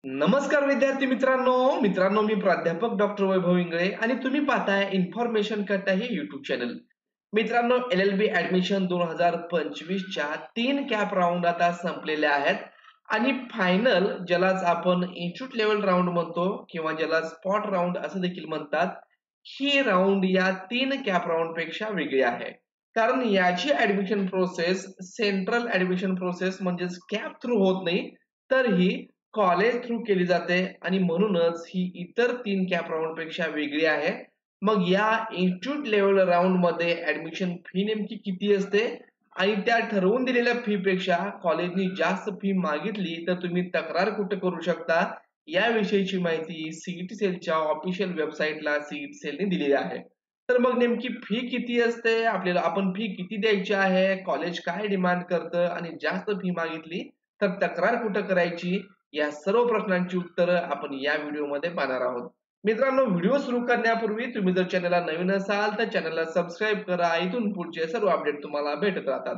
नमस्कार विद्यार्थी मित्रांनो मी प्राध्यापक डॉक्टर वैभव इंगळे आणि तुम्ही पाहताय इन्फॉर्मेशन कट्टा हे YouTube चॅनल. मित्रांनो LLB ऍडमिशन 2025 च्या 3 कॅप राऊंड आता संपलेल्या आहेत आणि फायनल ज्यालाच आपण इन्स्टिट्यूट लेवल राऊंड म्हणतो किंवा ज्याला स्पॉट राऊंड असं देखील म्हणतात. ही राऊंड या 3 कॅप राऊंड पेक्षा वेगळी आहे. कारण याची admission process central admission process म्हणजेच कॅप थ्रू होत नाही, तर ही कॉलेज थ्रू केली जाते आणि म्हणूनच ही इतर 3 कॅप राऊंड पेक्षा वेगळी आहे. मग या इन्स्टिट्यूट लेवल राऊंड मध्ये ऍडमिशन फी नेमकी किती असते आणि त्या ठरवून दिलेल्या फी पेक्षा कॉलेजनी जास्त फी मागितली तर तुम्ही तक्रार कुठे करू शकता, याविषयीची माहिती सीईटी सेलच्या ऑफिशियल वेबसाईटला सीईटी सेलने दिलेली आहे. तर मग नेमकी फी किती असते, आपण फी किती द्यायची आहे, कॉलेज काय डिमांड करतं आणि जास्त फी मागितली तर तक्रार कुठे करायची, या सर्व प्रश्नांची उत्तरं आपण या व्हिडिओमध्ये पाहणार आहोत. मित्रांनो, व्हिडिओ सुरू करण्यापूर्वी तुम्ही जर चॅनलला नवीन असाल तर चॅनलला सबस्क्राईब करा. इथून पुढचे सर्व अपडेट तुम्हाला भेटत राहतात.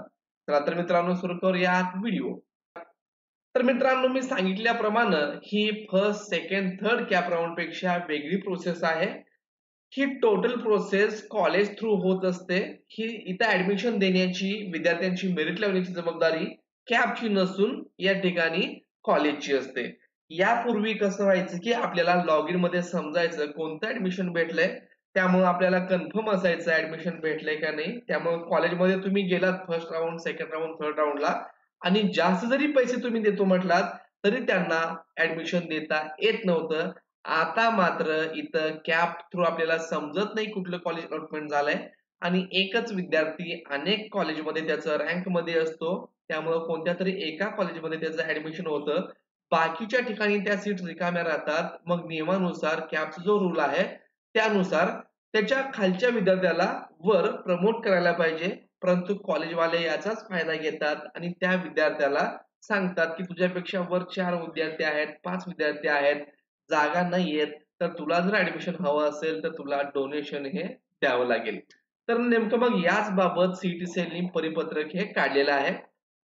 चला तर मित्रांनो, सुरू करूया व्हिडिओ. तर मित्रांनो, मी सांगितल्याप्रमाणे ही first, second, third CAP round पेक्षा वेगळी प्रोसेस आहे. ही टोटल प्रोसेस कॉलेज थ्रू होत असते. ही इथं ऍडमिशन देण्याची, विद्यार्थ्यांची मेरिट लावण्याची जबाबदारी कॅपची नसून या ठिकाणी कॉलेजची असते. यापूर्वी कसं व्हायचं की आपल्याला लॉग इन मध्ये समजायचं कोणतं ऍडमिशन भेटलंय, त्यामुळे आपल्याला कन्फर्म असायचं ऍडमिशन भेटलंय का नाही. त्यामुळे कॉलेजमध्ये तुम्ही गेलात first round, second round, third राऊंडला आणि जास्त जरी पैसे तुम्ही देतो म्हटलात तरी त्यांना ऍडमिशन देता येत नव्हतं. आता मात्र इथं कॅप थ्रू आपल्याला समजत नाही कुठलं कॉलेज अलॉटमेंट झालंय आणि एकच विद्यार्थी अनेक कॉलेजमध्ये त्याचं रँक मध्ये असतो, त्यामुळे कोणत्या तरी एका कॉलेजमध्ये त्याचं ऍडमिशन होतं, बाकीच्या ठिकाणी त्या सीट रिकाम्या राहतात. मग नियमानुसार कॅपचा जो रूल आहे त्यानुसार त्याच्या खालच्या विद्यार्थ्याला वर प्रमोट करायला पाहिजे, परंतु कॉलेजवाले याचाच फायदा घेतात आणि त्या विद्यार्थ्याला सांगतात की तुझ्यापेक्षा वर 4 विद्यार्थी आहेत, 5 विद्यार्थी आहेत, जागा नाहीयेत, तर तुला जर ऍडमिशन हवं असेल तर तुला डोनेशन हे द्यावं लागेल. तर नेमकं मग याच बाबत सीईटी सेलनी परिपत्रक हे काढलेलं आहे.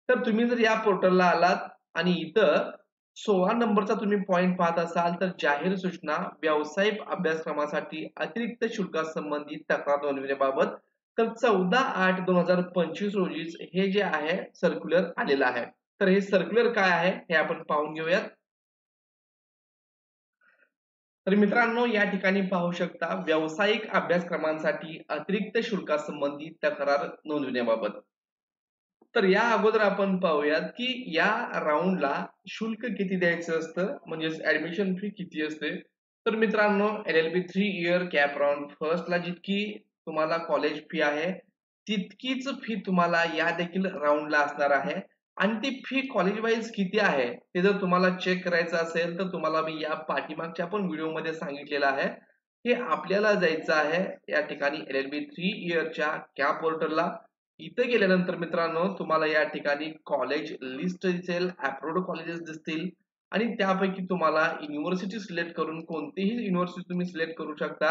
तर तुम्ही जर या पोर्टलला आलात आणि इथं 16 नंबरचा तुम्ही पॉइंट पाहत असाल तर जाहीर सूचना व्यावसायिक अभ्यासक्रमासाठी अतिरिक्त शुल्कासंबंधी तक्रार नोंदविण्याबाबत, तर 14/8/2025 रोजीच हे जे आहे सर्क्युलर आलेलं आहे. तर हे सर्क्युलर काय आहे हे आपण पाहून घेऊयात. तर मित्रांनो, या ठिकाणी पाहू शकता व्यावसायिक अभ्यासक्रमांसाठी अतिरिक्त शुल्कासंबंधी तक्रार नोंदविण्याबाबत. तर या अगोदर आपण पाहूयात की या राऊंडला शुल्क किती द्यायचं असतं, म्हणजेच ऍडमिशन फी किती असते. तर मित्रांनो, LLB 3 इयर कॅप राऊंड फर्स्टला जितकी तुम्हाला कॉलेज फी आहे तितकीच फी तुम्हाला या देखील राऊंडला असणार आहे. आणि ती फी कॉलेज वाईज किती आहे ते जर तुम्हाला चेक करायचं असेल तर तुम्हाला मी या पाठीमागच्या पण व्हिडिओमध्ये सांगितलेलं आहे की आपल्याला जायचं आहे या ठिकाणी LLB 3 इयरच्या कॅप पोर्टलला. इथे गेल्यानंतर मित्रांनो तुम्हाला या ठिकाणी कॉलेज लिस्ट दिसेल, अप्रूव्ड कॉलेजेस दिसतील आणि त्यापैकी तुम्हाला युनिव्हर्सिटी सिलेक्ट करून कोणतीही युनिव्हर्सिटी तुम्ही सिलेक्ट करू शकता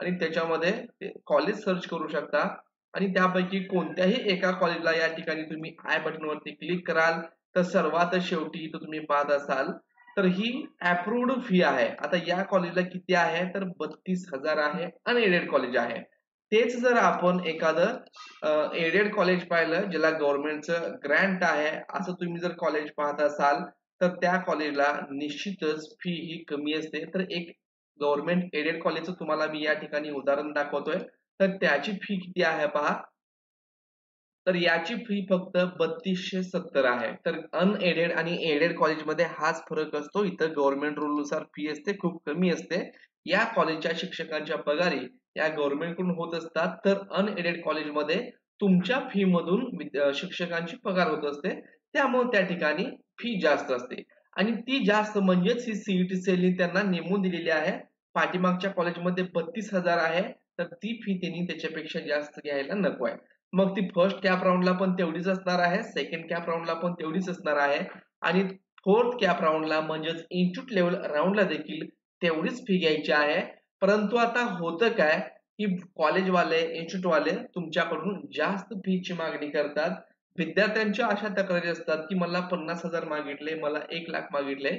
आणि त्याच्यामध्ये कॉलेज सर्च करू शकता आणि त्यापैकी कोणत्याही एका कॉलेजला या ठिकाणी तुम्ही आय बटनवरती क्लिक कराल तर सर्वात शेवटी इथं तुम्ही पाहत असाल तर ही अप्रूव्ड फी आहे. आता या कॉलेजला किती आहे तर 32,000 आहे, अनएडेड कॉलेज आहे. तेच जर आपण एखादं एडेड कॉलेज पाहिलं ज्याला गव्हर्नमेंटचं ग्रँट आहे असं तुम्ही जर कॉलेज पाहत असाल तर त्या कॉलेजला निश्चितच फी ही कमी असते. तर एक गव्हर्नमेंट एडेड कॉलेजचं तुम्हाला मी या ठिकाणी उदाहरण दाखवतोय. तर त्याची फी किती आहे पहा. तर याची फी फक्त 3270 आहे. तर अनएडेड आणि एडेड कॉलेजमध्ये हाच फरक असतो. इथं गव्हर्नमेंट रूल नुसार फी असते, खूप कमी असते. या कॉलेजच्या शिक्षकांच्या पगारी या गव्हर्नमेंट कडून होत असतात, तर अनएडेड कॉलेजमध्ये तुमच्या फी मधून शिक्षकांची पगार होत असते. त्यामुळे त्या ठिकाणी फी जास्त असते आणि ती जास्त म्हणजेच ही सीईटी सेलनी त्यांना नेमून दिलेली आहे. पाठीमागच्या कॉलेजमध्ये 32,000 आहे, तर ती फी त्यांनी त्याच्यापेक्षा जास्त घ्यायला नको आहे. मग ती फर्स्ट कॅप राऊंडला पण तेवढीच असणार आहे, सेकंड कॅप राऊंडला पण तेवढीच असणार आहे आणि फोर्थ कॅप राऊंडला म्हणजेच इन्स्टिट्यूट लेवल राऊंडला देखील तेवढीच फी घ्यायची आहे. परंतु आता होतं काय की कॉलेजवाले, इन्स्टिट्यूटवाले तुमच्याकडून जास्त फीची मागणी करतात. विद्यार्थ्यांच्या अशा तक्रारी असतात की मला 50,000 मागितले, मला 1,00,000 मागितले.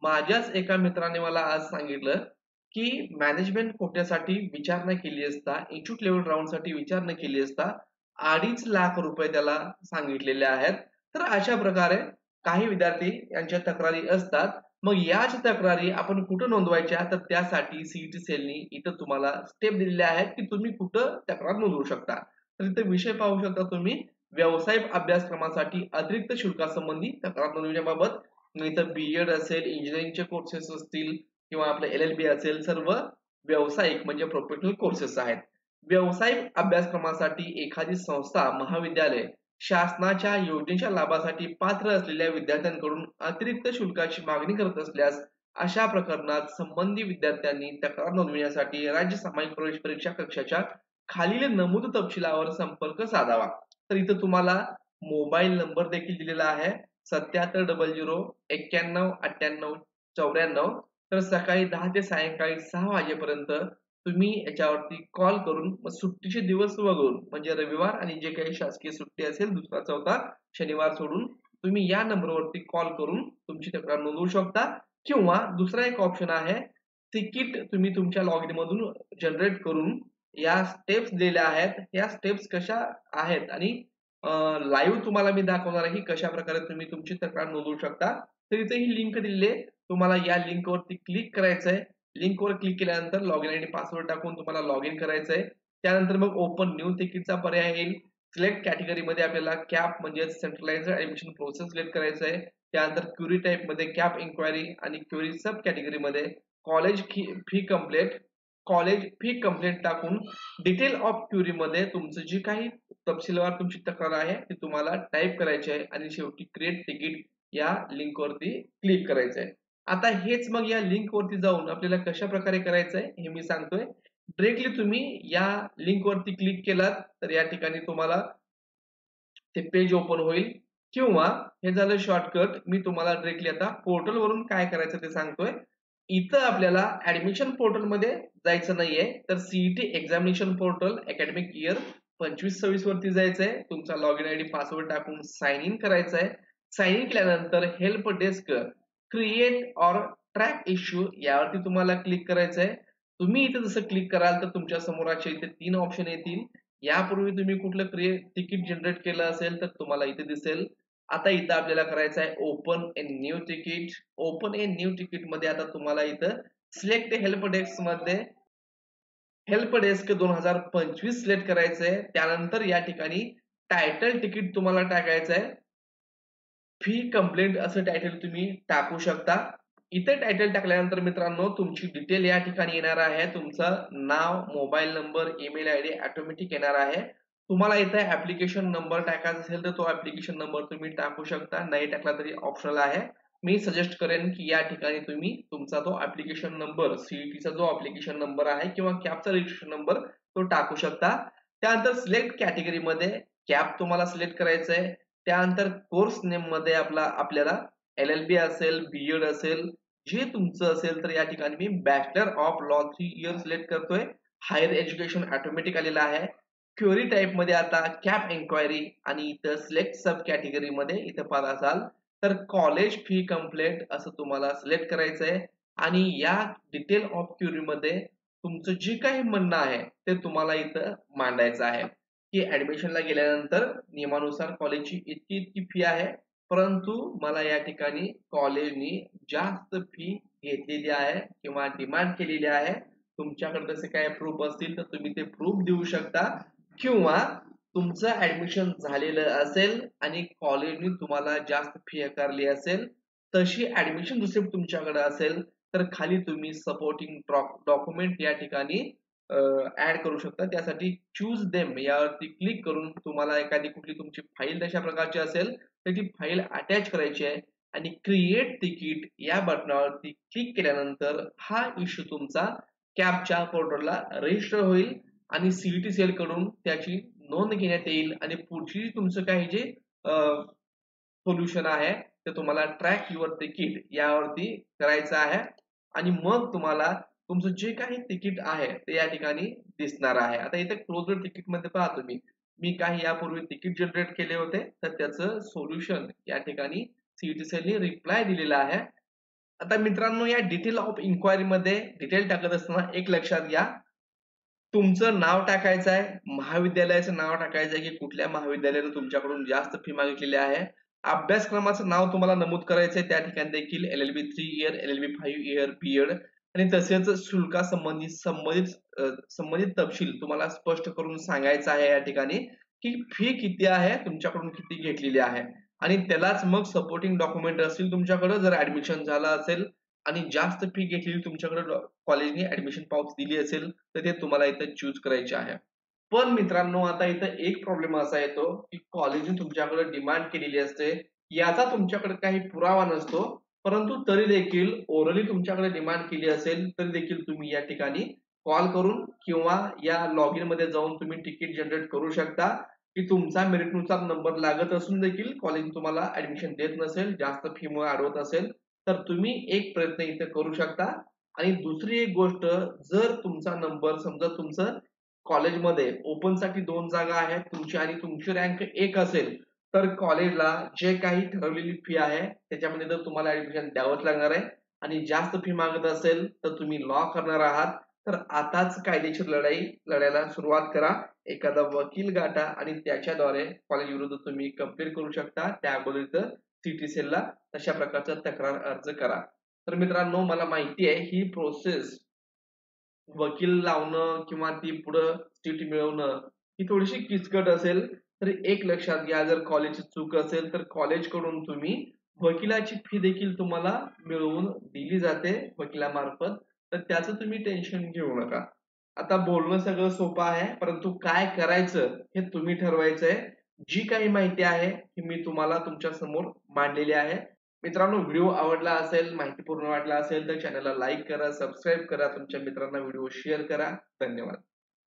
माझ्याच एका मित्राने मला आज सांगितलं, की मॅनेजमेंट कोट्यासाठी विचारणा केली असता, इन्स्टिट्यूट लेव्हल राउंडसाठी विचारणा केली असता, 2.5 लाख रुपये त्याला सांगितलेले आहेत. तर अशा प्रकारे काही विद्यार्थी यांच्या तक्रारी असतात. मग याच तक्रारी आपण कुठं नोंदवायच्या? तर त्यासाठी सी सेलनी इथं तुम्हाला स्टेप दिलेल्या आहेत, की तुम्ही कुठं तक्रार नोंदवू शकता. तर इथे विषय पाहू शकता तुम्ही, व्यावसायिक अभ्यासक्रमासाठी अतिरिक्त शुल्कासंबंधी तक्रार नोंदवण्याबाबत. इथं बी-एड असेल, इंजिनिअरिंगचे कोर्सेस असतील किंवा आपलं एल-एल-बी असेल, सर्व व्यावसायिक म्हणजे प्रोफेशनल कोर्सेस आहेत. व्यावसायिक अभ्यासक्रमासाठी एखादी संस्था, महाविद्यालय शासनाच्या योजनेच्या लाभासाठी पात्र असलेल्या विद्यार्थ्यांकडून अतिरिक्त शुल्काची मागणी करत असल्यास, अशा प्रकरणात संबंधित विद्यार्थ्यांनी तक्रार नोंदविण्यासाठी राज्य सामायिक प्रवेश परीक्षा कक्षाच्या खालील नमूद तपशिलावर संपर्क साधावा. तर इथं तुम्हाला मोबाईल नंबर देखील दिलेला आहे. 7700 91 98 94. तर सकाळी 10 ते सायंकाळी 6 वाजेपर्यंत तुम्ही याच्यावरती कॉल करून मग सुट्टीचे दिवस वगळून म्हणजे रविवार आणि जे काही शासकीय सुट्टी असेल दुसरा चौथा शनिवार सोडून तुम्ही या नंबरवरती कॉल करून तुमची तक्रार नोंदवू शकता. किंवा दुसरा एक ऑप्शन आहे, तिकीट तुम्ही तुमच्या लॉगिन मधून जनरेट करून या स्टेप्स दिलेल्या आहेत. या स्टेप्स कशा आहेत आणि लाईव्ह तुम्हाला मी दाखवणार आहे की कशाप्रकारे तुम्ही तुमची तक्रार नोंदवू शकता. तर इथे ही लिंक दिलेली आहे. तुम्हाला या लिंकवरती क्लिक करायचं आहे. लिंकवर क्लिक केल्यानंतर लॉगिन आयडी पासवर्ड टाकून तुम्हाला लॉगिन करायचं आहे. त्यानंतर मग ओपन न्यू तिकीटचा पर्याय येईल. सिलेक्ट कॅटेगरीमध्ये आपल्याला कॅप म्हणजे सेंट्रलाइज्ड ऍडमिशन प्रोसेस सिलेक्ट करायचं आहे. त्यानंतर क्वेरी टाइपमध्ये कॅप इन्क्वायरी आणि क्वेरी सब कॅटेगरीमध्ये कॉलेज फी कंप्लेंट टाकून डिटेल ऑफ क्वेरीमध्ये तुमचं जे काही तपशीलवार तुमची तक्रार आहे ती तुम्हाला टाइप करायची आहे आणि शेवटी क्रिएट तिकीट या लिंक वरती क्लिक करायचं आहे. आता हेच मग या लिंक वरती जाऊन आपल्याला कशा प्रकारे करायचंय हे मी सांगतोय. डायरेक्टली तुम्ही या लिंक वरती क्लिक केलात तर या ठिकाणी तुम्हाला ते पेज ओपन होईल. किंवा हे झालं शॉर्टकट. मी तुम्हाला डायरेक्टली आता पोर्टल वरून काय करायचं ते सांगतोय. इथं आपल्याला ऍडमिशन पोर्टल मध्ये जायचं नाहीये, तर CET examination portal academic year 25-26 वरती जायचंय. तुमचा लॉगिन आयडी पासवर्ड टाकून साइन इन करायचंय. साइन इन केल्यानंतर help desk create or track issue यावरती तुम्हाला क्लिक करायचंय. तुम्ही इथे जसं क्लिक कराल तर तुमच्या समोर असे इथे 3 ऑप्शन येतील. यापूर्वी तुम्ही कुठलं तिकीट जनरेट केलं असेल तर तुम्हाला इथे दिसेल. आता इथं आपल्याला करायचं आहे open a new ticket. Open a new ticket मध्ये आता तुम्हाला इथं सिलेक्ट हेल्प डेस्क मध्ये हेल्प डेस्क 2025 सिलेक्ट करायचंय. त्यानंतर या ठिकाणी टायटल तिकीट तुम्हाला टाकायचं आहे. फी कंप्लेंट असं टायटल तुम्ही टाकू शकता. इथे टायटल टाकल्यानंतर मित्रांनो तुमची डिटेल या ठिकाणी येणार आहे. तुमचं नाव, mobile number, email ID automatic येणार आहे. तुम्हाला इथे ऍप्लिकेशन नंबर टाकायचा असेल तर तो ऍप्लिकेशन नंबर तुम्ही टाकू शकता. नाही टाकला तरी ऑप्शनल आहे. मी सजेस्ट करेन की या ठिकाणी तुम्ही तुमचा तो ऍप्लिकेशन नंबर, सीईटीचा जो ऍप्लिकेशन नंबर आहे किंवा कॅपचा रजिस्ट्रेशन नंबर तो टाकू शकता. त्यानंतर सिलेक्ट कॅटेगरीमध्ये कॅप तुम्हाला सिलेक्ट करायचं आहे. त्यानंतर कोर्स नेम मध्ये आपल्याला एल-एल-बी असेल, बी-एड असेल, जे तुमचं असेल तर या ठिकाणी मी bachelor of law 3 year select करतोय. हायर एज्युकेशन ऑटोमॅटिक आलेलं आहे. क्वेरी टाइप मध्ये आता कॅप इन्क्वायरी आणि इथं सिलेक्ट सब कॅटेगरी मध्ये इथं पाहत असाल तर कॉलेज फी कंप्लेंट असं तुम्हाला सिलेक्ट करायचं आहे. आणि या डिटेल ऑफ क्वेरी मध्ये तुमचं जे काही म्हणणं आहे ते तुम्हाला इथं मांडायचं आहे. की ऍडमिशनला गेल्यानंतर नियमानुसार कॉलेजची इतकी इतकी फी आहे, परंतु मला या ठिकाणी कॉलेजनी जास्त फी घेतलेली आहे किंवा डिमांड केलेली आहे. तुमच्याकडे तसे काही प्रूफ असतील तर तुम्ही ते प्रूफ देऊ शकता. किंवा तुमचं ऍडमिशन झालेलं असेल आणि कॉलेजनी तुम्हाला जास्त फी आकारली असेल, तशी ऍडमिशन रिसिप्ट तुमच्याकडे असेल तर खाली तुम्ही सपोर्टिंग डॉक्युमेंट या ठिकाणी ऍड करू शकता. त्यासाठी चूज देम यावरती क्लिक करून तुम्हाला एखादी कुठली तुमची फाईल तशा प्रकारची असेल तर ती फाईल अटॅच करायची आहे आणि क्रिएट तिकीट या बटनावरती क्लिक केल्यानंतर हा इश्यू तुमचा कॅपच्या पोर्टलला रजिस्टर होईल आणि सीईटी सेल कडून त्याची नोंद घेण्यात येईल आणि पुढची तुमचं काही जे सोल्युशन आहे ते तुम्हाला ट्रॅक युअर तिकीट यावरती करायचं आहे. आणि मग तुम्हाला तुमचं जे काही तिकीट आहे ते या ठिकाणी दिसणार आहे. आता इथे क्लोजर तिकीट मध्ये पहा तुम्ही, मी काही यापूर्वी तिकीट जनरेट केले होते तर त्याचं सोल्युशन या ठिकाणी सीईटी सेलने रिप्लाय दिलेला आहे. आता मित्रांनो, या डिटेल ऑफ इन्क्वायरी मध्ये डिटेल टाकत असताना एक लक्षात घ्या, तुमचं नाव टाकायचं आहे, महाविद्यालयाचं नाव टाकायचं आहे, की कुठल्या महाविद्यालयाने तुमच्याकडून जास्त फी मागितलेली आहे. अभ्यासक्रमाचं नाव तुम्हाला नमूद करायचं आहे. त्या ठिकाणी देखील LLB 3 year, LLB 5 year, B.Ed आणि तसेच शुल्कासंबंधित संबंधित तपशील तुम्हाला स्पष्ट करून सांगायचं आहे या ठिकाणी, की फी किती आहे, तुमच्याकडून किती घेतलेली आहे आणि त्यालाच मग सपोर्टिंग डॉक्युमेंट असतील तुमच्याकडे जर ॲडमिशन झालं असेल आणि जास्त फी घेतलेली तुमच्याकडे कॉलेजने ॲडमिशन पावती दिली असेल, तर ते तुम्हाला इथं चूज करायचे आहे. पण मित्रांनो, आता इथं एक प्रॉब्लेम असा येतो, की कॉलेजने तुमच्याकडे डिमांड केलेली असते. याचा तुमच्याकडे काही पुरावा नसतो. परंतु तरी देखील ओरली तुमच्याकडे डिमांड केली असेल, तरी देखील तुम्ही या ठिकाणी कॉल करून किंवा या लॉगिनमध्ये जाऊन तुम्ही तिकीट जनरेट करू शकता, की तुमचा मेरिटनुसार नंबर लागत असून देखील कॉलेज तुम्हाला ॲडमिशन देत नसेल, जास्त फीमुळे अडवत असेल, तर तुम्ही एक प्रयत्न इथे करू शकता. आणि दुसरी एक गोष्ट, जर तुमचा नंबर समजा तुमचं कॉलेजमध्ये ओपनसाठी 2 जागा आहेत तुमची आणि तुमची रँक 1 असेल, तर कॉलेजला जे काही ठरवलेली फी आहे, त्याच्यामध्ये तर तुम्हाला ॲडमिशन द्यावंच लागणार आहे आणि जास्त फी मागत असेल, तर तुम्ही लॉ करणार आहात, तर आताच कायदेशीर लढाई लढायला सुरुवात करा. एखादा वकील गाठा आणि त्याच्याद्वारे कॉलेज विरुद्ध तुम्ही कंप्लेंट करू शकता. त्या अगोदर इथं सिटी सेलला तशा प्रकारचा तक्रार अर्ज करा. तर मित्रांनो, मला माहिती आहे ही प्रोसेस वकील लावणं किंवा ती पुढं सीट मिळवणं ही थोडीशी किचकट असेल. तर एक लक्षात घ्या, जर कॉलेजची चूक असेल तर कॉलेजकडून तुम्ही वकिलाची फी देखील तुम्हाला मिळवून दिली जाते वकिलामार्फत. तर त्याचं तुम्ही टेन्शन घेऊ नका. आता बोलणं सगळं सोपं आहे, परंतु काय करायचं हे तुम्ही ठरवायचंय. जी काही माहिती आहे, ही मी तुम्हाला तुमच्या समोर मांडलेली आहे. मित्रांनो, व्हिडिओ आवडला असेल, माहितीपूर्ण वाटला असेल तर चॅनलला लाईक करा, सबस्क्राईब करा, तुमच्या मित्रांना व्हिडिओ शेअर करा. धन्यवाद.